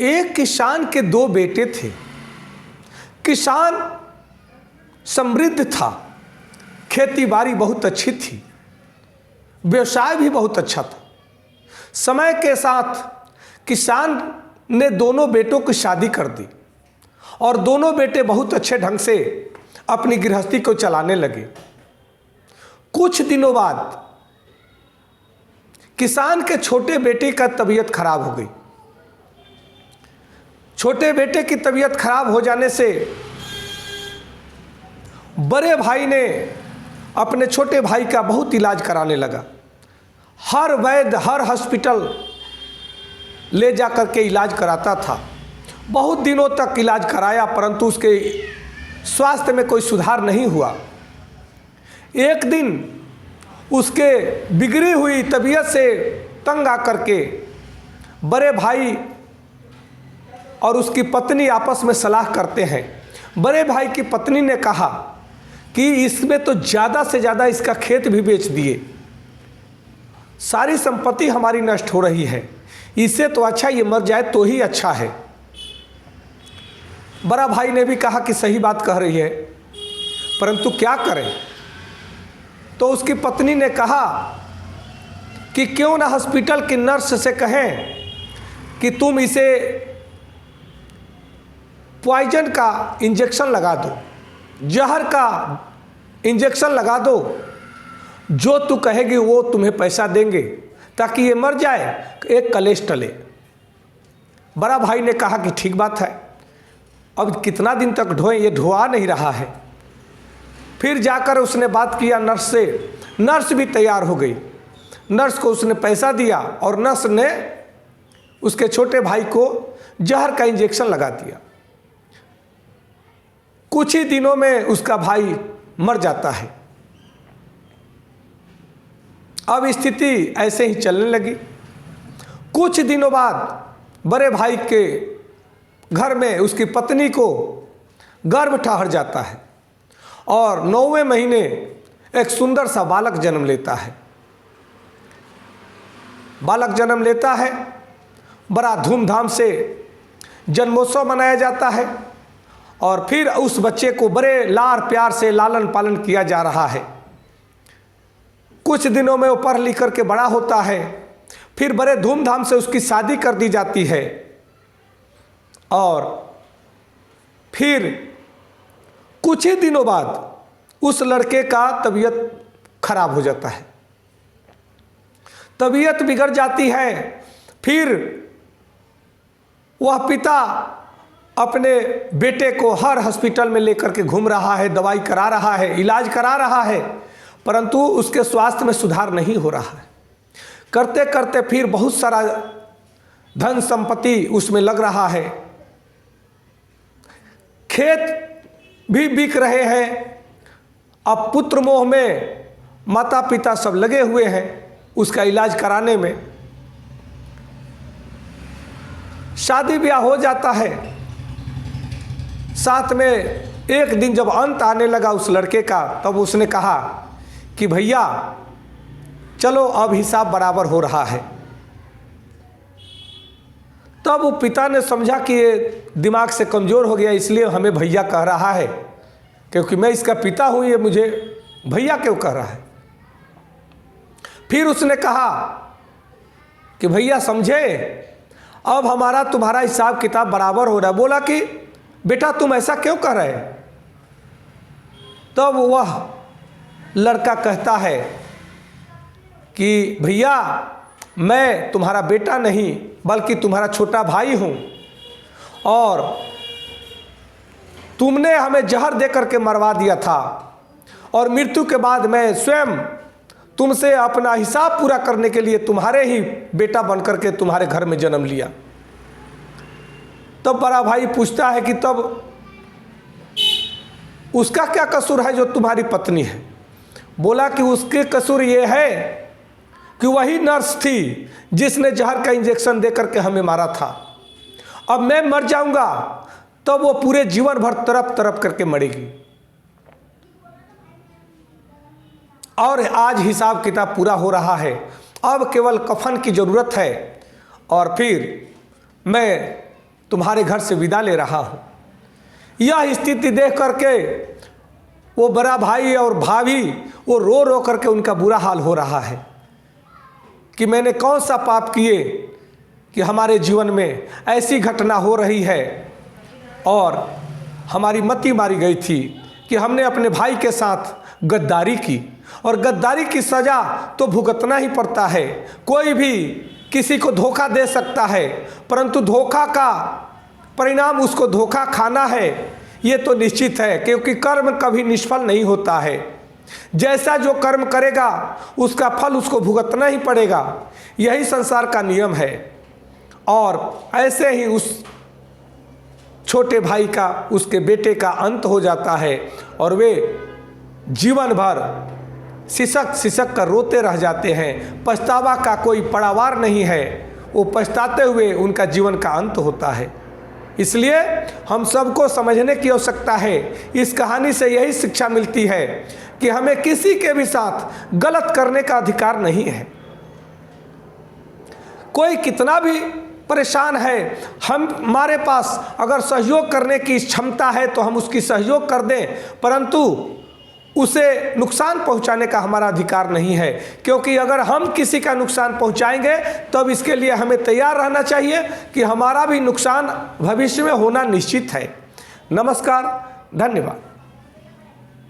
एक किसान के दो बेटे थे। किसान समृद्ध था, खेती बाड़ी बहुत अच्छी थी, व्यवसाय भी बहुत अच्छा था। समय के साथ किसान ने दोनों बेटों की शादी कर दी और दोनों बेटे बहुत अच्छे ढंग से अपनी गृहस्थी को चलाने लगे। कुछ दिनों बाद किसान के छोटे बेटे का तबीयत खराब हो गई। छोटे बेटे की तबीयत खराब हो जाने से बड़े भाई ने अपने छोटे भाई का बहुत इलाज कराने लगा। हर वैद्य, हर हॉस्पिटल ले जाकर के इलाज कराता था। बहुत दिनों तक इलाज कराया, परंतु उसके स्वास्थ्य में कोई सुधार नहीं हुआ। एक दिन उसके बिगड़ी हुई तबीयत से तंग आकर के बड़े भाई और उसकी पत्नी आपस में सलाह करते हैं। बड़े भाई की पत्नी ने कहा कि इसमें तो ज़्यादा से ज़्यादा इसका खेत भी बेच दिए, सारी संपत्ति हमारी नष्ट हो रही है, इससे तो अच्छा ये मर जाए तो ही अच्छा है। बड़ा भाई ने भी कहा कि सही बात कह रही है, परंतु क्या करें। तो उसकी पत्नी ने कहा कि क्यों ना हॉस्पिटल की नर्स से कहें कि तुम इसे पॉइजन का इंजेक्शन लगा दो, जहर का इंजेक्शन लगा दो, जो तू कहेगी वो तुम्हें पैसा देंगे ताकि ये मर जाए, एक कलेश टले। बड़ा भाई ने कहा कि ठीक बात है, अब कितना दिन तक ढोएं, ये ढोआ नहीं रहा है। फिर जाकर उसने बात किया नर्स से, नर्स भी तैयार हो गई। नर्स को उसने पैसा दिया और नर्स ने उसके छोटे भाई को जहर का इंजेक्शन लगा दिया। कुछ ही दिनों में उसका भाई मर जाता है। अब स्थिति ऐसे ही चलने लगी। कुछ दिनों बाद बड़े भाई के घर में उसकी पत्नी को गर्भ ठहर जाता है और 9वें महीने एक सुंदर सा बालक जन्म लेता है। बालक जन्म लेता है, बड़ा धूमधाम से जन्मोत्सव मनाया जाता है और फिर उस बच्चे को बड़े लाड़ प्यार से लालन पालन किया जा रहा है। कुछ दिनों में वो पढ़ लिख करके बड़ा होता है, फिर बड़े धूमधाम से उसकी शादी कर दी जाती है और फिर कुछ ही दिनों बाद उस लड़के का तबीयत खराब हो जाता है। तबीयत बिगड़ जाती है। फिर वह पिता अपने बेटे को हर हॉस्पिटल में लेकर के घूम रहा है, दवाई करा रहा है, इलाज करा रहा है, परंतु उसके स्वास्थ्य में सुधार नहीं हो रहा है। करते करते फिर बहुत सारा धन संपत्ति उसमें लग रहा है, खेत भी बिक रहे हैं। अब पुत्र मोह में माता पिता सब लगे हुए हैं उसका इलाज कराने में। शादी ब्याह हो जाता है। साथ में एक दिन जब अंत आने लगा उस लड़के का, तब उसने कहा कि भैया चलो अब हिसाब बराबर हो रहा है। तब वो पिता ने समझा कि ये दिमाग से कमज़ोर हो गया, इसलिए हमें भैया कह रहा है, क्योंकि मैं इसका पिता हूँ, ये मुझे भैया क्यों कह रहा है। फिर उसने कहा कि भैया समझे, अब हमारा तुम्हारा हिसाब किताब बराबर हो रहा है। बोला कि बेटा तुम ऐसा क्यों कर रहे हैं। तब वह लड़का कहता है कि भैया मैं तुम्हारा बेटा नहीं बल्कि तुम्हारा छोटा भाई हूँ और तुमने हमें जहर दे करके मरवा दिया था और मृत्यु के बाद मैं स्वयं तुमसे अपना हिसाब पूरा करने के लिए तुम्हारे ही बेटा बनकर के तुम्हारे घर में जन्म लिया। तब बड़ा भाई पूछता है कि तब उसका क्या कसूर है जो तुम्हारी पत्नी है। बोला कि उसके कसूर ये है कि वही नर्स थी जिसने जहर का इंजेक्शन दे करके हमें मारा था। अब मैं मर जाऊंगा तब वो पूरे जीवन भर तड़प तड़प करके मरेगी और आज हिसाब किताब पूरा हो रहा है। अब केवल कफन की ज़रूरत है और फिर मैं तुम्हारे घर से विदा ले रहा हूँ। यह स्थिति देख करके वो बड़ा भाई और भाभी वो रो रो करके उनका बुरा हाल हो रहा है कि मैंने कौन सा पाप किए कि हमारे जीवन में ऐसी घटना हो रही है, और हमारी मति मारी गई थी कि हमने अपने भाई के साथ गद्दारी की, और गद्दारी की सज़ा तो भुगतना ही पड़ता है। कोई भी किसी को धोखा दे सकता है, परंतु धोखा का परिणाम उसको धोखा खाना है, ये तो निश्चित है, क्योंकि कर्म कभी निष्फल नहीं होता है। जैसा जो कर्म करेगा उसका फल उसको भुगतना ही पड़ेगा, यही संसार का नियम है। और ऐसे ही उस छोटे भाई का, उसके बेटे का अंत हो जाता है, और वे जीवन भर सिसक सिसक कर रोते रह जाते हैं। पछतावा का कोई पड़ावार नहीं है, वो पछताते हुए उनका जीवन का अंत होता है। इसलिए हम सबको समझने की आवश्यकता है। इस कहानी से यही शिक्षा मिलती है कि हमें किसी के भी साथ गलत करने का अधिकार नहीं है। कोई कितना भी परेशान है, हमारे पास अगर सहयोग करने की क्षमता है तो हम उसकी सहयोग कर दें, परंतु उसे नुकसान पहुंचाने का हमारा अधिकार नहीं है। क्योंकि अगर हम किसी का नुकसान पहुंचाएंगे तब इसके लिए हमें तैयार रहना चाहिए कि हमारा भी नुकसान भविष्य में होना निश्चित है। नमस्कार, धन्यवाद।